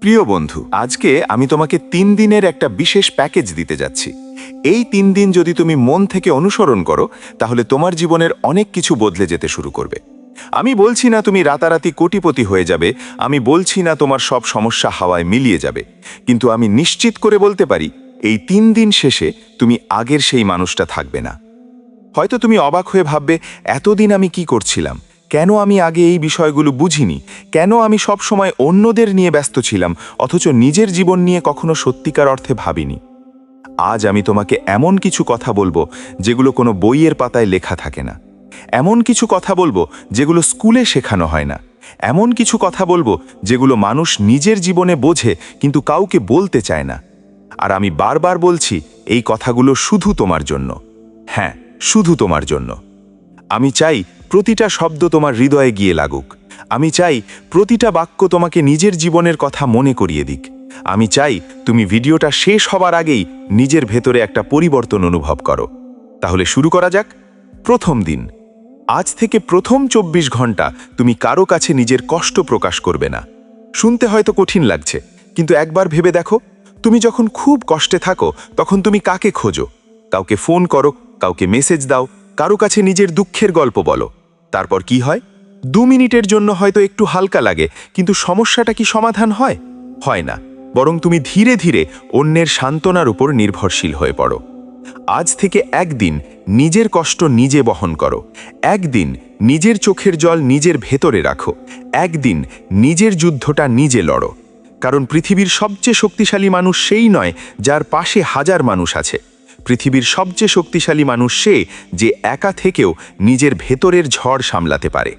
প্রিয় বন্ধু, আজকে আমি তোমাকে ৩ দিনের একটা বিশেষ প্যাকেজ দিতে যাচ্ছি। এই ৩ দিন যদি তুমি মন থেকে অনুসরণ করো, তাহলে তোমার জীবনের অনেক কিছু বদলে যেতে শুরু করবে। আমি বলছি না তুমি রাতারাতি কোটিপতি হয়ে যাবে, আমি বলছি না তোমার সব সমস্যা হাওয়ায় মিলিয়ে যাবে, কিন্তু আমি নিশ্চিত করে বলতে পারি এই ৩ দিন শেষে তুমি আগের সেই মানুষটা থাকবে না। হয়তো তুমি অবাক হয়ে ভাববে, এতদিন আমি কি করছিলাম, কেন আমি আগে এই বিষয়গুলো বুঝিনি, কেন আমি সব সময় অন্যদের নিয়ে ব্যস্ত ছিলাম অথচ নিজের জীবন নিয়ে কখনো সত্যিকার অর্থে ভাবিনি। আজ আমি তোমাকে এমন কিছু কথা বলবো যেগুলো কোনো বইয়ের পাতায় লেখা থাকে না, এমন কিছু কথা বলবো যেগুলো স্কুলে শেখানো হয় না, এমন কিছু কথা বলবো যেগুলো মানুষ নিজের জীবনে বোঝে কিন্তু কাউকে বলতে চায় না। আর আমি বারবার বলছি, এই কথাগুলো শুধু তোমার জন্য। হ্যাঁ, শুধু তোমার জন্য। আমি চাই প্রতিটা শব্দ তোমার হৃদয়ে গিয়ে লাগুক। আমি চাই প্রতিটা বাক্য তোমাকে নিজের জীবনের কথা মনে করিয়ে দিক। আমি চাই তুমি ভিডিওটা শেষ হবার আগেই নিজের ভেতরে একটা পরিবর্তন অনুভব করো। তাহলে শুরু করা যাক। প্রথম দিন। আজ থেকে প্রথম ২৪ ঘন্টা তুমি কারো কাছে নিজের কষ্ট প্রকাশ করবে না। শুনতে হয়তো কঠিন লাগছে, কিন্তু একবার ভেবে দেখো, তুমি যখন খুব কষ্টে থাকো তখন তুমি কাকে খোঁজো? কাউকে ফোন করো, কাউকে মেসেজ দাও, কারো কাছে নিজের দুঃখের গল্প বলো। তারপর কি হয়? ২ মিনিটের জন্য হয়তো একটু হালকা লাগে, কিন্তু সমস্যাটা কি সমাধান হয়? হয় না। বরং তুমি ধীরে ধীরে অন্যের সান্ত্বনার উপর নির্ভরশীল হয়ে পড়ো। আজ থেকে একদিন নিজের কষ্ট নিজে বহন করো। একদিন নিজের চোখের জল নিজের ভেতরে রাখো। একদিন নিজের যুদ্ধটা নিজে লড়ো। কারণ পৃথিবীর সবচেয়ে শক্তিশালী মানুষ সেই নয় যার পাশে হাজার মানুষ আছে। পৃথিবীর সবচেয়ে শক্তিশালী মানুষ সে যে একা থেকেও নিজের ভেতরের ঝড় সামলাতে পারে।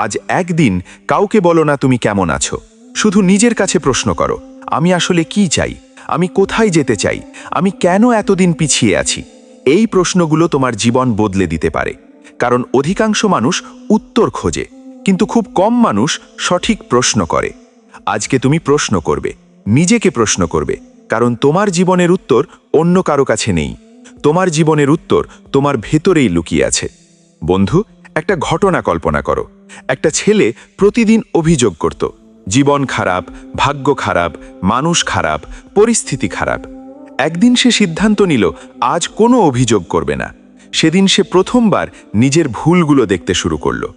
আজ একদিন কাউকে বলো না তুমি কেমন আছো, শুধু নিজের কাছে প্রশ্ন করো, আমি আসলে কি চাই? আমি কোথায় যেতে চাই? আমি কেন এতদিন পিছিয়ে আছি? এই প্রশ্নগুলো তোমার জীবন বদলে দিতে পারে। কারণ অধিকাংশ মানুষ উত্তর খোঁজে, কিন্তু খুব কম মানুষ সঠিক প্রশ্ন করে। আজকে তুমি প্রশ্ন করবে, নিজেকে প্রশ্ন করবে, কারণ তোমার জীবনের উত্তর অন্য কারো কাছে নেই। তোমার জীবনের উত্তর তোমার ভেতরেই লুকিয়ে আছে। বন্ধু, একটা ঘটনা কল্পনা করো। একটা ছেলে প্রতিদিন অভিযোগ করত, জীবন খারাপ, ভাগ্য খারাপ, মানুষ খারাপ, পরিস্থিতি খারাপ। একদিন সে সিদ্ধান্ত নিল আজ কোনো অভিযোগ করবে না। সেদিন সে প্রথমবার নিজের ভুলগুলো দেখতে শুরু করলো।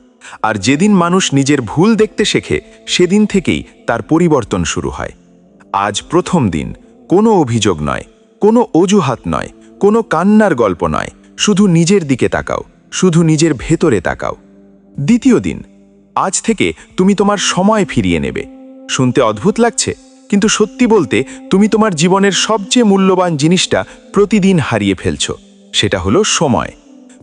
আর যেদিন মানুষ নিজের ভুল দেখতে শেখে, সেদিন থেকেই তার পরিবর্তন শুরু হয়। আজ প্রথম দিন, কোনো অভিযোগ নয়, কোনো অজুহাত নয়, কোনো কান্নার গল্প নয়, শুধু নিজের দিকে তাকাও, শুধু নিজের ভেতরে তাকাও। দ্বিতীয় দিন। আজ থেকে তুমি তোমার সময় ফিরিয়ে নেবে। শুনতে অদ্ভুত লাগছে, কিন্তু সত্যি বলতে তুমি তোমার জীবনের সবচেয়ে মূল্যবান জিনিসটা প্রতিদিন হারিয়ে ফেলছো। সেটা হলো সময়।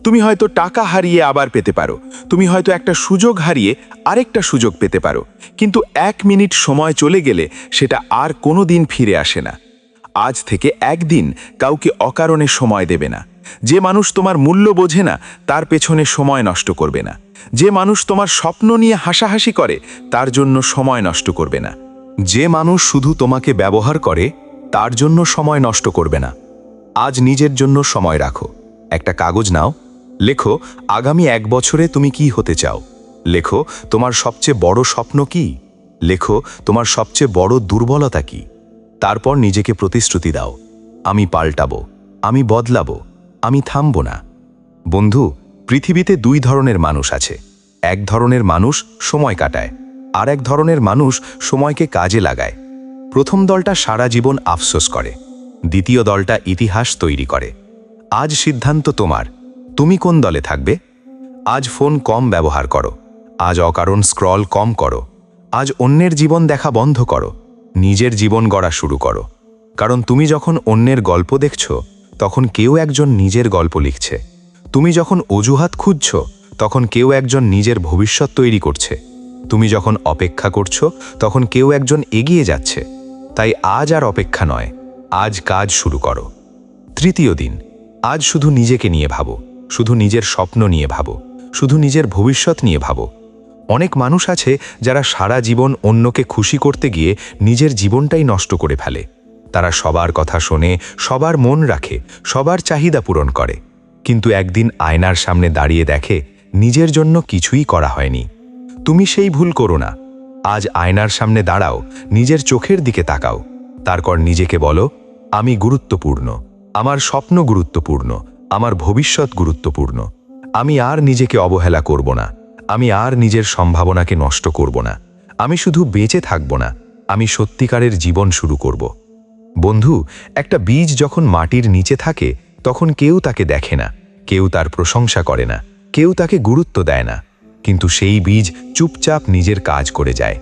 তুমি হয়তো টাকা হারিয়ে আবার পেতে পারো, তুমি হয়তো একটা সুযোগ হারিয়ে আরেকটা সুযোগ পেতে পারো, কিন্তু ১ মিনিট সময় চলে গেলে সেটা আর কোনো দিন ফিরে আসে না। আজ থেকে একদিন কাউকে অকারণে সময় দেবে না। যে মানুষ তোমার মূল্য বোঝে না তার পেছনে সময় নষ্ট করবে না। যে মানুষ তোমার স্বপ্ন নিয়ে হাসাহাসি করে তার জন্য সময় নষ্ট করবে না। যে মানুষ শুধু তোমাকে ব্যবহার করে তার জন্য সময় নষ্ট করবে না। আজ নিজের জন্য সময় রাখো। একটা কাগজ নাও, লেখো আগামী ১ বছরে তুমি কি হতে চাও। লেখো তোমার সবচেয়ে বড় স্বপ্ন কি। লেখো তোমার সবচেয়ে বড় দুর্বলতা কি। তারপর নিজেকে প্রতিশ্রুতি দাও, আমি পাল্টাবো, আমি বদলাবো, আমি থামব না। বন্ধু, পৃথিবীতে ২ ধরনের মানুষ আছে। এক ধরনের মানুষ সময় কাটায়, আর এক ধরনের মানুষ সময়কে কাজে লাগায়। প্রথম দলটা সারা জীবন আফসোস করে, দ্বিতীয় দলটা ইতিহাস তৈরি করে। আজ সিদ্ধান্ত তোমার, তুমি কোন দলে থাকবে? আজ ফোন কম ব্যবহার করো, আজ অকারণ স্ক্রল কম করো, আজ অন্যের জীবন দেখা বন্ধ করো, নিজের জীবন গড়া শুরু করো। কারণ তুমি যখন অন্যের গল্প দেখছো, তখন কেউ একজন নিজের গল্প লিখছে। তুমি যখন অজুহাত খুঁজছ, তখন কেউ একজন নিজের ভবিষ্যৎ তৈরি করছে। তুমি যখন অপেক্ষা করছো, তখন কেউ একজন এগিয়ে যাচ্ছে। তাই আজ আর অপেক্ষা নয়, আজ কাজ শুরু করো। তৃতীয় দিন। আজ শুধু নিজেকে নিয়ে ভাবো, শুধু নিজের স্বপ্ন নিয়ে ভাবো, শুধু নিজের ভবিষ্যৎ নিয়ে ভাবো। অনেক মানুষ আছে যারা সারা জীবন অন্যকে খুশি করতে গিয়ে নিজের জীবনটাই নষ্ট করে ফেলে। তারা সবার কথা শোনে, সবার মন রাখে, সবার চাহিদা পূরণ করে, কিন্তু একদিন আয়নার সামনে দাঁড়িয়ে দেখে নিজের জন্য কিছুই করা হয়নি। তুমি সেই ভুল করো না। আজ আয়নার সামনে দাঁড়াও, নিজের চোখের দিকে তাকাও, তারপর নিজেকে বলো, আমি গুরুত্বপূর্ণ, আমার স্বপ্ন গুরুত্বপূর্ণ, আমার ভবিষ্যৎ গুরুত্বপূর্ণ। আমি আর নিজেকে অবহেলা করব না, আমি আর নিজের সম্ভাবনাকে নষ্ট করব না। আমি শুধু বেঁচে থাকব না, আমি সত্যিকারের জীবন শুরু করব। বন্ধু, একটা বীজ যখন মাটির নিচে থাকে তখন কেউ তাকে দেখে না, কেউ তার প্রশংসা করে না, কেউ তাকে গুরুত্ব দেয় না। কিন্তু সেই বীজ চুপচাপ নিজের কাজ করে যায়,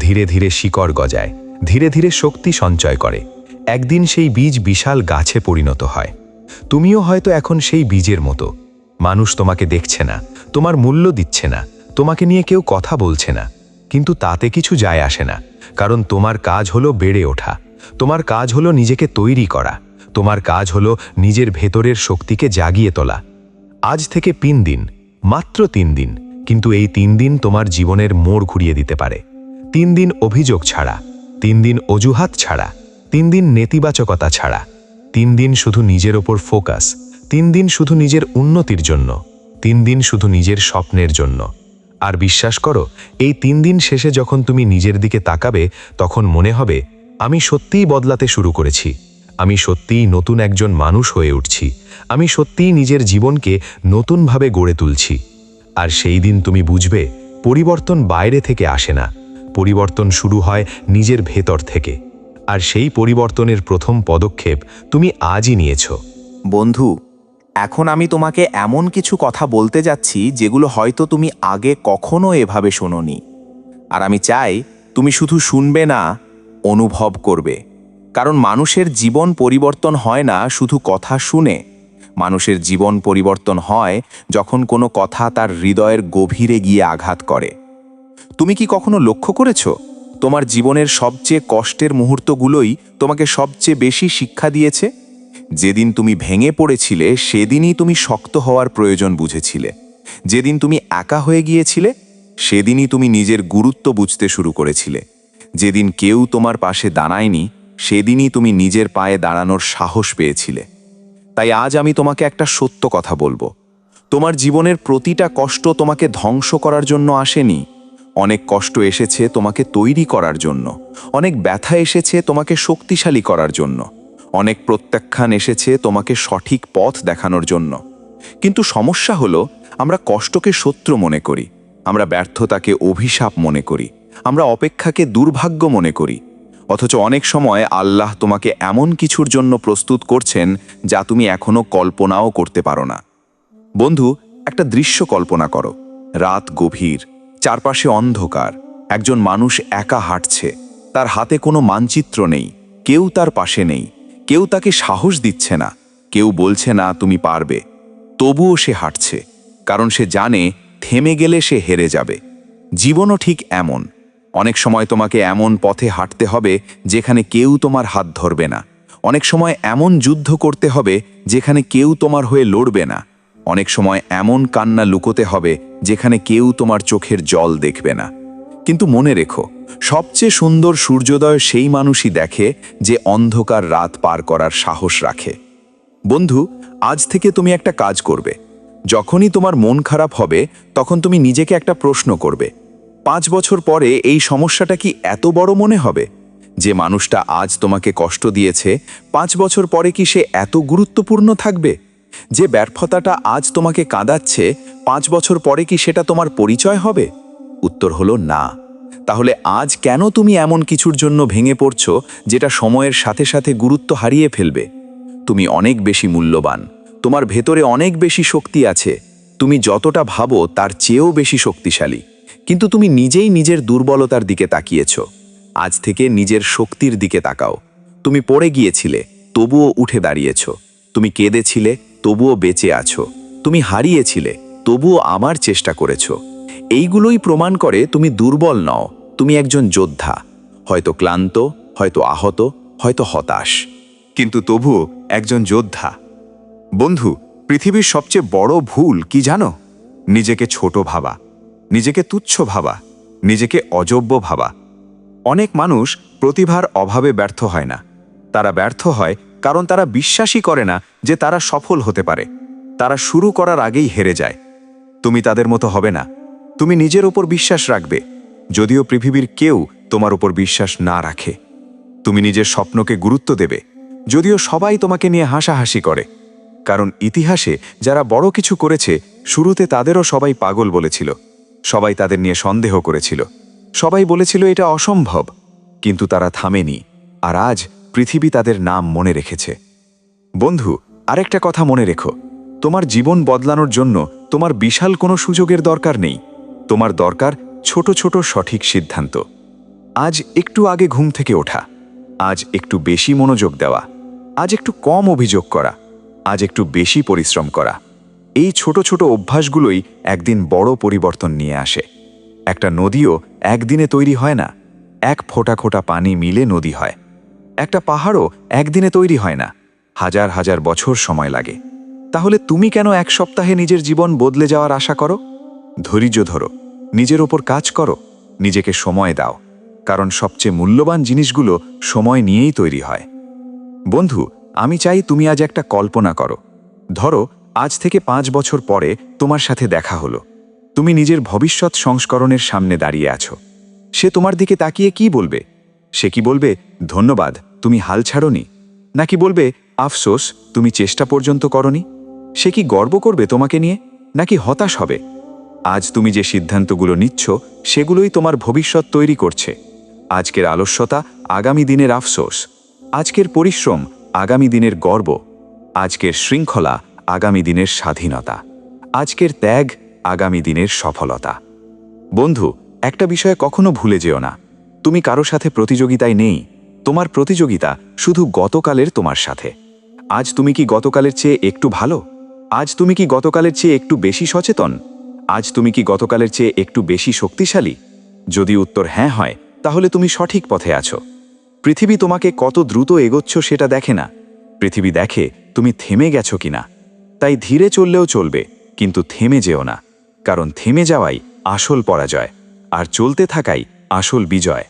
ধীরে ধীরে শিকড় গজায়, ধীরে ধীরে শক্তি সঞ্চয় করে। একদিন সেই বীজ বিশাল গাছে পরিণত হয়। তুমিও হয়তো এখন সেই বীজের মতো। মানুষ তোমাকে দেখছে না, তোমার মূল্য দিচ্ছে না, তোমাকে নিয়ে কেউ কথা বলছে না। কিন্তু তাতে কিছু যায় আসে না, কারণ তোমার কাজ হলো বেড়ে ওঠা, তোমার কাজ হলো নিজেকে তৈরি করা, তোমার কাজ হলো নিজের ভেতরের শক্তিকে জাগিয়ে তোলা। আজ থেকে 3 দিন, মাত্র 3 দিন, কিন্তু এই 3 দিন তোমার জীবনের মোড় ঘুরিয়ে দিতে পারে। 3 দিন অভিযোগ ছাড়া, 3 দিন অজুহাত ছাড়া, 3 দিন নেতিবাচকতা ছাড়া, 3 দিন শুধু নিজের ওপর ফোকাস, 3 দিন শুধু নিজের উন্নতির জন্য, 3 দিন শুধু নিজের স্বপ্নের জন্য। আর বিশ্বাস করো, এই 3 দিন শেষে যখন তুমি নিজের দিকে তাকাবে তখন মনে হবে, আমি সত্যিই বদলাতে শুরু করেছি, আমি সত্যিই নতুন একজন মানুষ হয়ে উঠছি, আমি সত্যিই নিজের জীবনকে নতুনভাবে গড়ে তুলছি। আর সেই দিন তুমি বুঝবে, পরিবর্তন বাইরে থেকে আসে না, পরিবর্তন শুরু হয় নিজের ভেতর থেকে। আর সেই পরিবর্তনের প্রথম পদক্ষেপ তুমি আজই নিয়েছো। বন্ধু, এখন আমি তোমাকে এমন কিছু কথা বলতে যাচ্ছি যেগুলো হয়তো তুমি আগে কখনো এভাবে শোনোনি। আর আমি চাই তুমি শুধু শুনবে না, অনুভব করবে। কারণ মানুষের জীবন পরিবর্তন হয় না শুধু কথা শুনে, মানুষের জীবন পরিবর্তন হয় যখন কোনো কথা তার হৃদয়ের গভীরে গিয়ে আঘাত করে। তুমি কি কখনো লক্ষ্য করেছো, তোমার জীবনের সবচেয়ে কষ্টের মুহূর্তগুলোই তোমাকে সবচেয়ে বেশি শিক্ষা দিয়েছে? যেদিন তুমি ভেঙে পড়েছিলে সেদিনই তুমি শক্ত হওয়ার প্রয়োজন বুঝেছিলে। যেদিন তুমি একা হয়ে গিয়েছিলে সেদিনই তুমি নিজের গুরুত্ব বুঝতে শুরু করেছিলে। যেদিন কেউ তোমার পাশে দাঁড়ায়নি সেদিনই তুমি নিজের পায়ে দাঁড়ানোর সাহস পেয়েছিলে। তাই আজ আমি তোমাকে একটা সত্য কথা বলবো, তোমার জীবনের প্রতিটা কষ্ট তোমাকে ধ্বংস করার জন্য আসেনি। অনেক কষ্ট এসেছে তোমাকে তৈরি করার জন্য, অনেক ব্যথা এসেছে তোমাকে শক্তিশালী করার জন্য, অনেক প্রত্যাখ্যান এসেছে তোমাকে সঠিক পথ দেখানোর জন্য। কিন্তু সমস্যা হলো, আমরা কষ্টকে শত্রু মনে করি, আমরা ব্যর্থতাকে অভিশাপ মনে করি, আমরা অপেক্ষাকে দুর্ভাগ্য মনে করি। অথচ অনেক সময় আল্লাহ তোমাকে এমন কিছুর জন্য প্রস্তুত করছেন যা তুমি এখনো কল্পনাও করতে পারো না। বন্ধু, একটা দৃশ্য কল্পনা করো। রাত গভীর, চারপাশে অন্ধকার, একজন মানুষ একা হাঁটছে, তার হাতে কোনো মানচিত্র নেই, কেউ তার পাশে নেই, কেউ তাকে সাহস দিচ্ছে না, কেউ বলছে না তুমি পারবে। তবুও সে হাঁটছে, কারণ সে জানে থেমে গেলে সে হেরে যাবে। জীবনও ঠিক এমন। অনেক সময় তোমাকে এমন পথে হাঁটতে হবে যেখানে কেউ তোমার হাত ধরবে না। অনেক সময় এমন যুদ্ধ করতে হবে যেখানে কেউ তোমার হয়ে লড়বে না। অনেক সময় এমন কান্না লুকোতে হবে যেখানে কেউ তোমার চোখের জল দেখবে না। কিন্তু মনে রেখো, সবচেয়ে সুন্দর সূর্যোদয় সেই মানুষই দেখে যে অন্ধকার রাত পার করার সাহস রাখে। বন্ধু, আজ থেকে তুমি একটা কাজ করবে। যখনই তোমার মন খারাপ হবে তখন তুমি নিজেকে একটা প্রশ্ন করবে, 5 বছর পরে এই সমস্যাটা কি এত বড় মনে হবে? যে মানুষটা আজ তোমাকে কষ্ট দিয়েছে, 5 বছর পরে কি সে এত গুরুত্বপূর্ণ থাকবে? যে ব্যর্থতাটা আজ তোমাকে কাঁদাচ্ছে, 5 বছর পরে কি সেটা তোমার পরিচয় হবে? উত্তর হলো না। তাহলে আজ কেন তুমি এমন কিছুর জন্য ভেঙে পড়ছো যেটা সময়ের সাথে সাথে গুরুত্ব হারিয়ে ফেলবে? তুমি অনেক বেশি মূল্যবান, তোমার ভেতরে অনেক বেশি শক্তি আছে, তুমি যতটা ভাবো তার চেয়েও বেশি শক্তিশালী। কিন্তু তুমি নিজেই নিজের দুর্বলতার দিকে তাকিয়েছ। আজ থেকে নিজের শক্তির দিকে তাকাও। তুমি পড়ে গিয়েছিলে, তবুও উঠে দাঁড়িয়েছ। তুমি কেঁদেছিলে, তবুও বেঁচে আছো। তুমি হারিয়েছিলে, তবুও আমার চেষ্টা করেছ। এইগুলোই প্রমাণ করে তুমি দুর্বল নও, তুমি একজন যোদ্ধা। হয়তো ক্লান্ত, হয়তো আহত, হয়তো হতাশ, কিন্তু তবুও একজন যোদ্ধা। বন্ধু, পৃথিবীর সবচেয়ে বড় ভুল কি জানো? নিজেকে ছোট ভাবা, নিজেকে তুচ্ছ ভাবা, নিজেকে অযোগ্য ভাবা। অনেক মানুষ প্রতিভার অভাবে ব্যর্থ হয় না, তারা ব্যর্থ হয় কারণ তারা বিশ্বাসই করে না যে তারা সফল হতে পারে। তারা শুরু করার আগেই হেরে যায়। তুমি তাদের মতো হবে না। তুমি নিজের উপর বিশ্বাস রাখবে, যদিও পৃথিবীর কেউ তোমার উপর বিশ্বাস না রাখে। তুমি নিজের স্বপ্নকে গুরুত্ব দেবে, যদিও সবাই তোমাকে নিয়ে হাসাহাসি করে। কারণ ইতিহাসে যারা বড় কিছু করেছে, শুরুতে তাদেরও সবাই পাগল বলেছিল, সবাই তাদের নিয়ে সন্দেহ করেছিল, সবাই বলেছিল এটা অসম্ভব। কিন্তু তারা থামেনি, আর আজ পৃথিবী তাদের নাম মনে রেখেছে। বন্ধু, আরেকটা কথা মনে রেখো, তোমার জীবন বদলানোর জন্য তোমার বিশাল কোনো সুযোগের দরকার নেই। তোমার দরকার ছোট ছোট সঠিক সিদ্ধান্ত। আজ একটু আগে ঘুম থেকে ওঠা, আজ একটু বেশি মনোযোগ দেওয়া, আজ একটু কম অভিযোগ করা, আজ একটু বেশি পরিশ্রম করা। এই ছোট ছোট অভ্যাসগুলোই একদিন বড় পরিবর্তন নিয়ে আসে। একটা নদীও একদিনে তৈরি হয় না, এক ফোঁটা ফোঁটা পানি মিলে নদী হয়। একটা পাহাড়ও একদিনে তৈরি হয় না, হাজার হাজার বছর সময় লাগে। তাহলে তুমি কেন এক সপ্তাহে নিজের জীবন বদলে যাওয়ার আশা করো? ধৈর্য ধরো, নিজের ওপর কাজ করো, নিজেকে সময় দাও, কারণ সবচেয়ে মূল্যবান জিনিসগুলো সময় নিয়েই তৈরি হয়। বন্ধু, আমি চাই তুমি আজ একটা কল্পনা করো। ধরো আজ থেকে 5 বছর পরে তোমার সাথে দেখা হলো। তুমি নিজের ভবিষ্যৎ সংস্করণের সামনে দাঁড়িয়ে আছো। সে তোমার দিকে তাকিয়ে কি বলবে? সে কি বলবে, ধন্যবাদ, তুমি হাল ছাড়োনি? নাকি বলবে, আফসোস, তুমি চেষ্টা পর্যন্ত করনি? সে কি গর্ব করবে তোমাকে নিয়ে, নাকি হতাশ হবে? আজ তুমি যে সিদ্ধান্তগুলো নিচ্ছ, সেগুলোই তোমার ভবিষ্যৎ তৈরি করছে। আজকের আলস্যতা আগামী দিনের আফসোস, আজকের পরিশ্রম আগামী দিনের গর্ব, আজকের শৃঙ্খলা আগামী দিনের স্বাধীনতা, আজকের ত্যাগ আগামী দিনের সফলতা। বন্ধু, একটা বিষয়ে কখনো ভুলে যেও না, তুমি কারো সাথে প্রতিযোগিতায় নেই। তোমার প্রতিযোগিতা শুধু গতকালের তোমার সাথে। আজ তুমি কি গতকালের চেয়ে একটু ভালো? আজ তুমি কি গতকালের চেয়ে একটু বেশি সচেতন? আজ তুমি কি গতকালের চেয়ে একটু বেশি শক্তিশালী? যদি উত্তর হ্যাঁ হয়, তাহলে তুমি সঠিক পথে আছো। পৃথিবী তোমাকে কত দ্রুত এগোচ্ছ সেটা দেখে না, পৃথিবী দেখে তুমি থেমে গেছো কিনা। তাই ধীরে চললেও চলবে, কিন্তু থেমে যেও না, কারণ থেমে যাওয়াই আসল পরাজয়, আর চলতে থাকাই আসল বিজয়।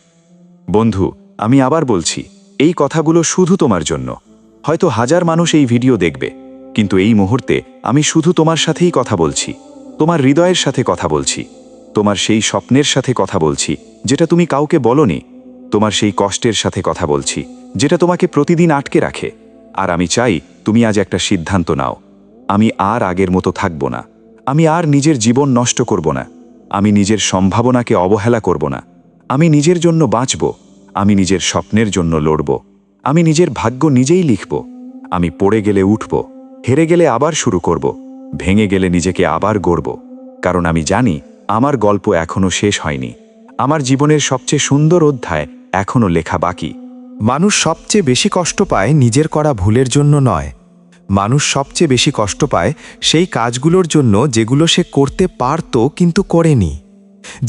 বন্ধু, আমি আবার বলছি, এই কথাগুলো শুধু তোমার জন্য। হয়তো হাজার মানুষ এই ভিডিও দেখবে, কিন্তু এই মুহূর্তে আমি শুধু তোমার সাথেই কথা বলছি, তোমার হৃদয়ের সাথে কথা বলছি, তোমার সেই স্বপ্নের সাথে কথা বলছি যেটা তুমি কাউকে বলনি, তোমার সেই কষ্টের সাথে কথা বলছি যেটা তোমাকে প্রতিদিন আটকে রাখে। আর আমি চাই তুমি আজ একটা সিদ্ধান্ত নাও। আমি আর আগের মতো থাকব না, আমি আর নিজের জীবন নষ্ট করব না, আমি নিজের সম্ভাবনাকে অবহেলা করব না, আমি নিজের জন্য বাঁচব, আমি নিজের স্বপ্নের জন্য লড়ব, আমি নিজের ভাগ্য নিজেই লিখব। আমি পড়ে গেলে উঠব, হেরে গেলে আবার শুরু করব, ভেঙে গেলে নিজেকে আবার গড়ব। কারণ আমি জানি আমার গল্প এখনো শেষ হয়নি, আমার জীবনের সবচেয়ে সুন্দর অধ্যায় এখনো লেখা বাকি। মানুষ সবচেয়ে বেশি কষ্ট পায় নিজের করা ভুলের জন্য নয়, মানুষ সবচেয়ে বেশি কষ্ট পায় সেই কাজগুলোর জন্য যেগুলো সে করতে পারত কিন্তু করেনি।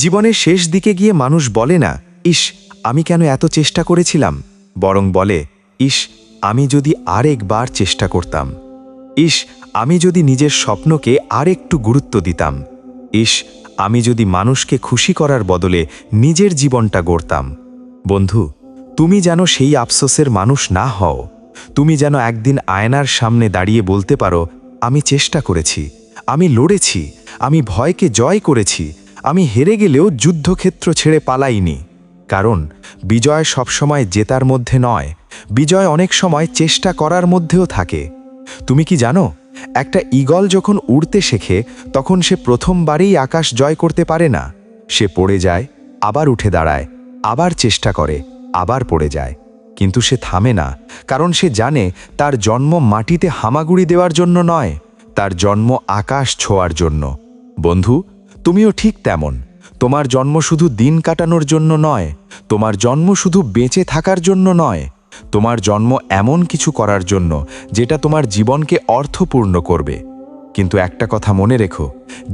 জীবনের শেষ দিকে গিয়ে মানুষ বলে না, ইস, আমি কেন এত চেষ্টা করেছিলাম, বরং বলে, ইস, আমি যদি আরেকবার চেষ্টা করতাম, ইস, আমি যদি নিজের স্বপ্নকে আরেকটু গুরুত্ব দিতাম, ইস, আমি যদি মানুষকে খুশি করার বদলে নিজের জীবনটা গড়তাম। বন্ধু, তুমি যেন সেই আফসোসের মানুষ না হও। তুমি যেন একদিন আয়নার সামনে দাঁড়িয়ে বলতে পারো, আমি চেষ্টা করেছি, আমি লড়েছি, আমি ভয়কে জয় করেছি, আমি হেরে গেলেও যুদ্ধক্ষেত্র ছেড়ে পালাইনি। কারণ বিজয় সবসময় জেতার মধ্যে নয়, বিজয় অনেক সময় চেষ্টা করার মধ্যেও থাকে। তুমি কি জানো, একটা ঈগল যখন উড়তে শেখে তখন সে প্রথমবারেই আকাশ জয় করতে পারে না। সে পড়ে যায়, আবার উঠে দাঁড়ায়, আবার চেষ্টা করে, আবার পড়ে যায়, কিন্তু সে থামে না, কারণ সে জানে তার জন্ম মাটিতে হামাগুড়ি দেওয়ার জন্য নয়, তার জন্ম আকাশ ছোঁয়ার জন্য। বন্ধু, তুমিও ঠিক তেমন। তোমার জন্ম শুধু দিন কাটানোর জন্য নয়, তোমার জন্ম শুধু বেঁচে থাকার জন্য নয়, তোমার জন্ম এমন কিছু করার জন্য যেটা তোমার জীবনকে অর্থপূর্ণ করবে। কিন্তু একটা কথা মনে রেখো,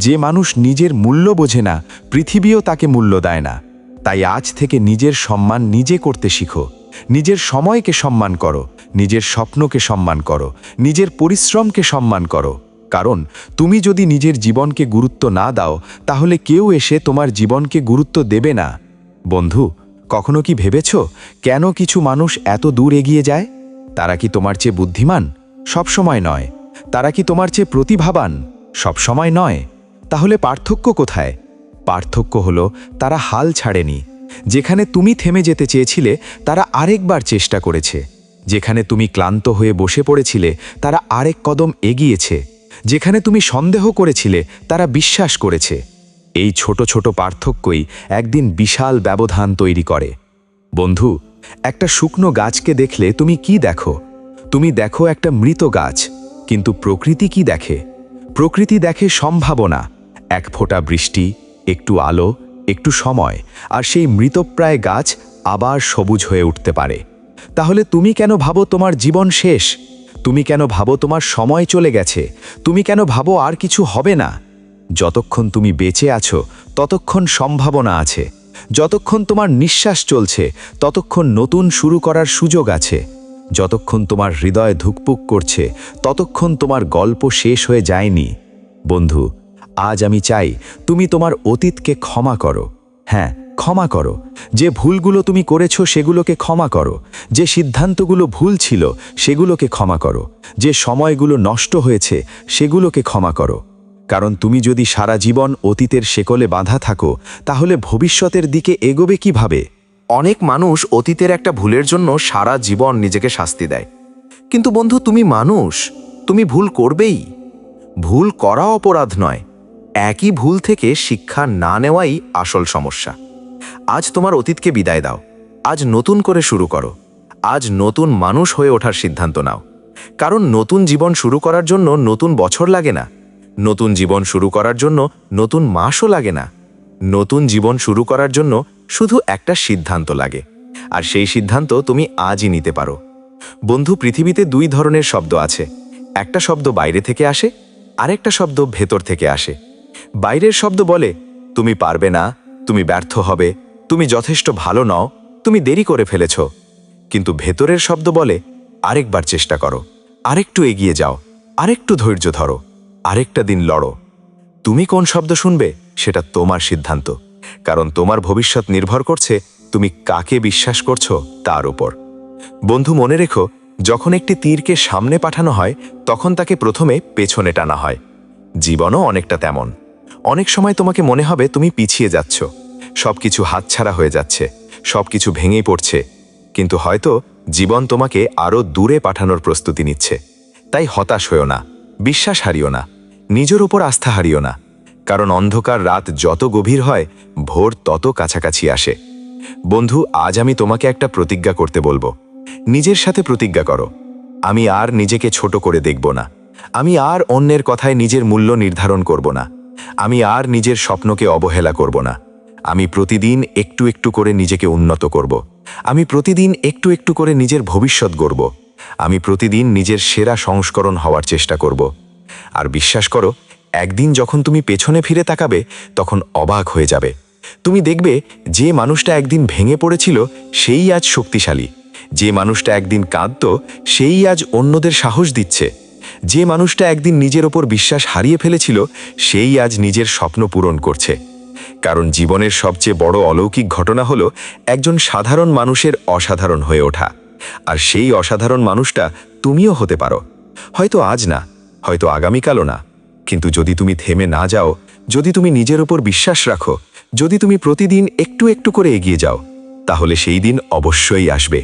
যে মানুষ নিজের মূল্য বোঝে না, পৃথিবীও তাকে মূল্য দেয় না। তাই আজ থেকে নিজের সম্মান নিজে করতে শিখো, নিজের সময়কে সম্মান করো, নিজের স্বপ্নকে সম্মান করো, নিজের পরিশ্রমকে সম্মান করো। কারণ তুমি যদি নিজের জীবনকে গুরুত্ব না দাও, তাহলে কেউ এসে তোমার জীবনকে গুরুত্ব দেবে না। বন্ধু, কখনো কি ভেবেছ কেন কিছু মানুষ এত দূর এগিয়ে যায়? তারা কি তোমার চেয়ে বুদ্ধিমান? সব সময় নয়। তারা কি তোমার চেয়ে প্রতিভাবান? সব সময় নয়। তাহলে পার্থক্য কোথায়? পার্থক্য হলো তারা হাল ছাড়েনি। যেখানে তুমি থেমে যেতে চেয়েছিলে তারা আরেকবার চেষ্টা করেছে। যেখানে তুমি ক্লান্ত হয়ে বসে পড়েছিলে তারা আরেক কদম এগিয়েছে। যেখানে তুমি সন্দেহ করেছিলে তারা বিশ্বাস করেছে। এই ছোট ছোট পার্থক্যই একদিন বিশাল ব্যবধান তৈরি করে। বন্ধু, একটা শুকনো গাছকে দেখলে তুমি কি দেখো? তুমি দেখো একটা মৃত গাছ, কিন্তু প্রকৃতি কি দেখে? প্রকৃতি দেখে সম্ভাবনা, এক ফোঁটা বৃষ্টি, একটু আলো, একটু সময়, আর সেই মৃতপ্রায় গাছ আবার সবুজ হয়ে উঠতে পারে। তাহলে তুমি কেন ভাবো তোমার জীবন শেষ? তুমি কেন ভাবো তোমার সময় চলে গেছে? তুমি কেন ভাবো আর কিছু হবে না? যতক্ষণ তুমি বেঁচে আছো ততক্ষণ সম্ভাবনা আছে। যতক্ষণ তোমার নিঃশ্বাস চলছে ততক্ষণ নতুন শুরু করার সুযোগ আছে। যতক্ষণ তোমার হৃদয় ধুকপুক করছে ততক্ষণ তোমার গল্প শেষ হয়ে যায়নি। বন্ধু, আজ আমি চাই তুমি তোমার অতীতকে ক্ষমা করো। হ্যাঁ, ক্ষমা করো। যে ভুলগুলো তুমি করেছো সেগুলোকে ক্ষমা করো। যে সিদ্ধান্তগুলো ভুল ছিল সেগুলোকে ক্ষমা করো। যে সময়গুলো নষ্ট হয়েছে সেগুলোকে ক্ষমা করো। কারণ তুমি যদি সারা জীবন অতীতের শেকলে বাঁধা থাকো তাহলে ভবিষ্যতের দিকে এগোবে কিভাবে? অনেক মানুষ অতীতের একটা ভুলের জন্য সারা জীবন নিজেকে শাস্তি দেয়। কিন্তু বন্ধু, তুমি মানুষ, তুমি ভুল করবেই। ভুল করা অপরাধ নয়, একই ভুল থেকে শিক্ষা না নেওয়াই আসল সমস্যা। আজ তোমার অতীতকে বিদায় দাও। আজ নতুন করে শুরু করো। আজ নতুন মানুষ হয়ে ওঠার সিদ্ধান্ত নাও। কারণ নতুন জীবন শুরু করার জন্য নতুন বছর লাগে না। নতুন জীবন শুরু করার জন্য নতুন মাসও লাগে না। নতুন জীবন শুরু করার জন্য শুধু একটা সিদ্ধান্ত লাগে, আর সেই সিদ্ধান্ত তুমি আজই নিতে পারো। বন্ধু, পৃথিবীতে দুই ধরনের শব্দ আছে। একটা শব্দ বাইরে থেকে আসে, আরেকটা শব্দ ভেতর থেকে আসে। বাইরের শব্দ বলে তুমি পারবে না, তুমি ব্যর্থ হবে, তুমি যথেষ্ট ভালো নও, তুমি দেরি করে ফেলেছ। কিন্তু ভেতরের শব্দ বলে আরেকবার চেষ্টা করো, আরেকটু এগিয়ে যাও, আরেকটু ধৈর্য ধরো, আরেকটা দিন লড়ো। তুমি কোন শব্দ শুনবে সেটা তোমার সিদ্ধান্ত, কারণ তোমার ভবিষ্যৎ নির্ভর করছে তুমি কাকে বিশ্বাস করছো তার উপর। বন্ধু, মনে রেখো, যখন একটি তীরকে সামনে পাঠানো হয় তখন তাকে প্রথমে পেছনে টানা হয়। জীবনও অনেকটা তেমন। অনেক সময় তোমাকে মনে হবে তুমি পিছিয়ে যাচ্ছ, সবকিছু হাতছাড়া হয়ে যাচ্ছে, সবকিছু ভেঙেই পড়ছে। কিন্তু হয়তো জীবন তোমাকে আরও দূরে পাঠানোর প্রস্তুতি নিচ্ছে। তাই হতাশ হইও না, বিশ্বাস হারিও না, নিজের উপর আস্থা হারিও না। কারণ অন্ধকার রাত যত গভীর হয় ভোর তত কাছাকাছি আসে। বন্ধু, আজ আমি তোমাকে একটা প্রতিজ্ঞা করতে বলবো। নিজের সাথে প্রতিজ্ঞা করো, আমি আর নিজেকে ছোট করে দেখব না। আমি আর অন্যের কথায় নিজের মূল্য নির্ধারণ করব না। আমি আর নিজের স্বপ্নকে অবহেলা করব না। আমি প্রতিদিন একটু একটু করে নিজেকে উন্নত করব। আমি প্রতিদিন একটু একটু করে নিজের ভবিষ্যৎ গড়ব। আমি প্রতিদিন নিজের সেরা সংস্করণ হওয়ার চেষ্টা করব। আর বিশ্বাস করো, একদিন যখন তুমি পেছনে ফিরে তাকাবে তখন অবাক হয়ে যাবে। তুমি দেখবে যে মানুষটা একদিন ভেঙে পড়েছিল সেই আজ শক্তিশালী। যে মানুষটা একদিন কাঁদত সেই আজ অন্যদের সাহস দিচ্ছে। যে মানুষটা একদিন নিজের ওপর বিশ্বাস হারিয়ে ফেলেছিল সেই আজ নিজের স্বপ্ন পূরণ করছে। কারণ জীবনের সবচেয়ে বড় অলৌকিক ঘটনা হলো একজন সাধারণ মানুষের অসাধারণ হয়ে ওঠা। আর সেই অসাধারণ মানুষটা তুমিও হতে পারো। হয়তো আজ না, হয়তো আগামীকালও না, কিন্তু যদি তুমি থেমে না যাও, যদি তুমি নিজের ওপর বিশ্বাস রাখো, যদি তুমি প্রতিদিন একটু একটু করে এগিয়ে যাও, তাহলে সেই দিন অবশ্যই আসবে।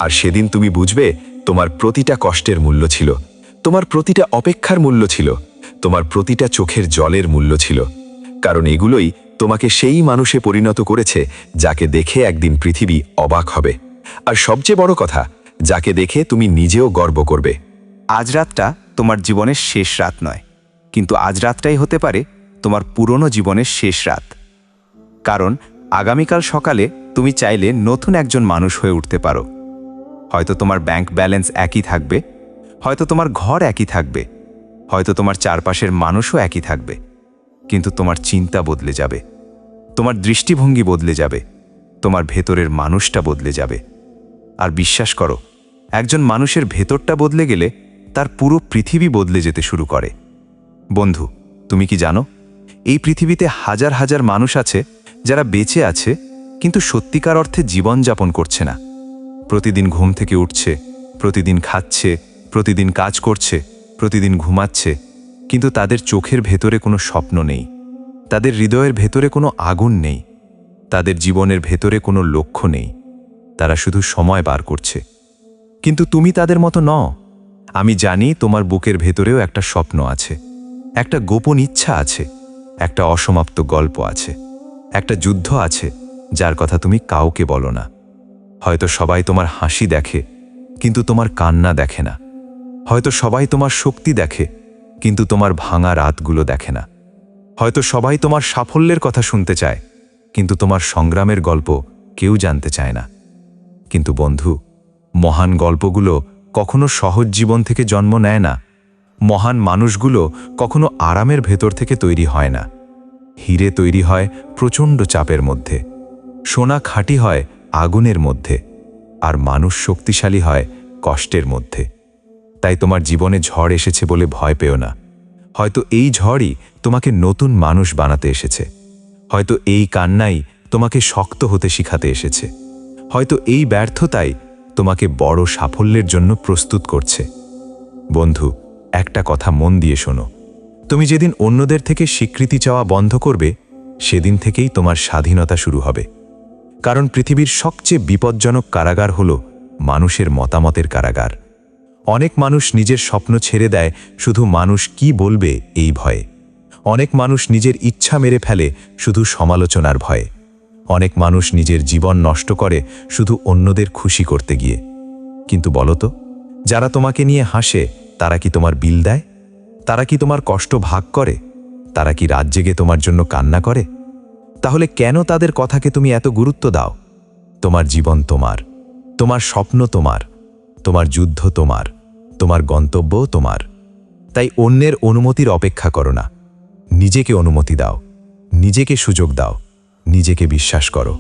আর সেদিন তুমি বুঝবে তোমার প্রতিটা কষ্টের মূল্য ছিল, তোমার প্রতিটা অপেক্ষার মূল্য ছিল, তোমার প্রতিটা চোখের জলের মূল্য ছিল। কারণ এগুলোই তোমাকে সেই মানুষে পরিণত করেছে যাকে দেখে একদিন পৃথিবী অবাক হবে। আর সবচেয়ে বড় কথা, যাকে দেখে তুমি নিজেও গর্ব করবে। আজ রাতটা তোমার জীবনের শেষ রাত নয়, কিন্তু আজ রাতটাই হতে পারে তোমার পুরনো জীবনের শেষ রাত। কারণ আগামীকাল সকালে তুমি চাইলে নতুন একজন মানুষ হয়ে উঠতে পারো। হয়তো তোমার ব্যাংক ব্যালেন্স একই থাকবে, হয়তো তোমার ঘর একই থাকবে, হয়তো তোমার চারপাশের মানুষও একই থাকবে, কিন্তু তোমার চিন্তা বদলে যাবে, তোমার দৃষ্টিভঙ্গি বদলে যাবে, তোমার ভেতরের মানুষটা বদলে যাবে। আর বিশ্বাস করো, একজন মানুষের ভেতরটা বদলে গেলে তার পুরো পৃথিবী বদলে যেতে শুরু করে। বন্ধু, তুমি কি জানো, এই পৃথিবীতে হাজার হাজার মানুষ আছে যারা বেঁচে আছে কিন্তু সত্যিকার অর্থে জীবনযাপন করছে না। প্রতিদিন ঘুম থেকে উঠছে, প্রতিদিন খাচ্ছে, প্রতিদিন কাজ করছে, প্রতিদিন ঘুমাচ্ছে, কিন্তু তাদের চোখের ভেতরে কোনো স্বপ্ন নেই। তাদের হৃদয়ের ভেতরে কোনো আগুন নেই, তাদের জীবনের ভেতরে কোনো লক্ষ্য নেই, তারা শুধু সময় বার করছে। কিন্তু তুমি তাদের মতো নও। আমি জানি তোমার বুকের ভেতরেও একটা স্বপ্ন আছে, একটা গোপন ইচ্ছা আছে, একটা অসমাপ্ত গল্প আছে, একটা যুদ্ধ আছে যার কথা তুমি কাউকে বলো না। হয়তো সবাই তোমার হাসি দেখে, কিন্তু তোমার কান্না দেখে না। হয়তো সবাই তোমার শক্তি দেখে, কিন্তু তোমার ভাঙা রাতগুলো দেখে না। হয়তো সবাই তোমার সাফল্যের কথা শুনতে চায়, কিন্তু তোমার সংগ্রামের গল্প কেউ জানতে চায় না। কিন্তু বন্ধু, মহান গল্পগুলো কখনো সহজ জীবন থেকে জন্ম নেয় না। মহান মানুষগুলো কখনো আরামের ভেতর থেকে তৈরি হয় না। হীরে তৈরি হয় প্রচণ্ড চাপের মধ্যে, সোনা খাঁটি হয় আগুনের মধ্যে, আর মানুষ শক্তিশালী হয় কষ্টের মধ্যে। তাই তোমার জীবনে ঝড় এসেছে বলে ভয় পেও না। হয়তো এই ঝড়ই তোমাকে নতুন মানুষ বানাতে এসেছে। হয়তো এই কান্নাই তোমাকে শক্ত হতে শিখাতে এসেছে। হয়তো এই ব্যর্থতাই তোমাকে বড় সাফল্যের জন্য প্রস্তুত করছে। বন্ধু, একটা কথা মন দিয়ে শোনো, তুমি যেদিন অন্যদের থেকে স্বীকৃতি চাওয়া বন্ধ করবে, সেদিন থেকেই তোমার স্বাধীনতা শুরু হবে। কারণ পৃথিবীর সবচেয়ে বিপজ্জনক কারাগার হল মানুষের মতামতের কারাগার। অনেক মানুষ নিজের স্বপ্ন ছেড়ে দেয় শুধু মানুষ কি বলবে এই ভয়ে। অনেক মানুষ নিজের ইচ্ছা মেরে ফেলে শুধু সমালোচনার ভয়ে। অনেক মানুষ নিজের জীবন নষ্ট করে শুধু অন্যদের খুশি করতে গিয়ে। কিন্তু বলো তো, যারা তোমাকে নিয়ে হাসে তারা কি তোমার বিল দেয়? তারা কি তোমার কষ্ট ভাগ করে? তারা কি রাত জেগে তোমার জন্য কান্না করে? তাহলে কেন তাদের কথাকে তুমি এত গুরুত্ব দাও? তোমার জীবন তোমার, তোমার স্বপ্ন তোমার, তোমার যুদ্ধ তোমার, তোমার গন্তব্য তোমার। তাই অন্যের অনুমতির অপেক্ষা করো না, নিজেকে অনুমতি দাও, নিজেকে সুযোগ দাও, নিজেকে বিশ্বাস করো।